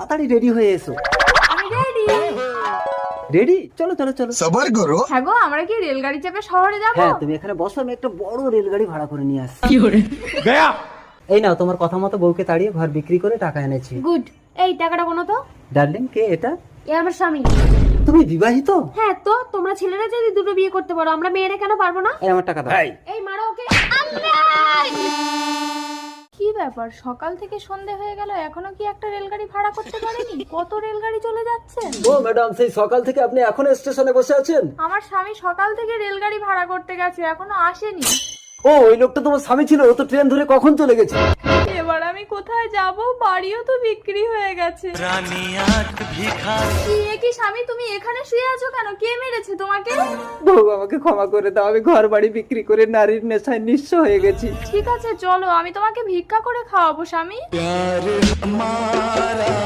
তাড়াতাড়ি রেডি হয়ে এসো। আমি রেডি। রেডি? চলো চলো চলো। সবার করো। হ্যাঁ গো, আমরা কি রেলগাড়ি চেপে শহরে যাবো? হ্যাঁ, তুমি এখানে বসো, আমি একটা বড় রেলগাড়ি ভাড়া করে নিয়ে আসছি। এই নাও, তোমার কথা মতো বউকে তাড়িয়ে ঘর বিক্রি করে টাকা এনেছি। গুড। এই টাকাটা কোনো তো? ডার্লিং, কে এটা? এ আমার স্বামী। তুমি বিবাহিত? হ্যাঁ তো, তোমরা ছেলেরা যদি দুটো বিয়ে করতে পারো, আমরা মেয়েরা কেন পারবো না? এই আমার টাকা দাও। এই মারো ওকে। কি ব্যাপার, সকাল থেকে সন্ধে হয়ে গেল এখনো কি একটা রেলগাড়ি ভাড়া করতে পারেনি? কত রেলগাড়ি চলে যাচ্ছে। ও ম্যাডাম, সেই সকাল থেকে আপনি এখনো স্টেশনে বসে আছেন? আমার স্বামী সকাল থেকে রেলগাড়ি ভাড়া করতে গেছে, এখনো আসেনি। ও, ওই লোকটা তোমার স্বামী ছিল? ও তো ট্রেন ধরে কখন চলে গেছে। এবার আমি কোথায় যাব? বাড়িও তো বিক্রি হয়ে গেছে। এ কি স্বামী, তুমি এখানে শুয়ে আছো কেন? কে মেরেছে তোমাকে? বউ, আমাকে ক্ষমা করে দাও, আমি ঘর বাড়ি বিক্রি করে নারীর নেশায় নিঃস্ব হয়ে গেছি। ঠিক আছে চলো, আমি তোমাকে ভিক্ষা করে খাওয়াবো স্বামী।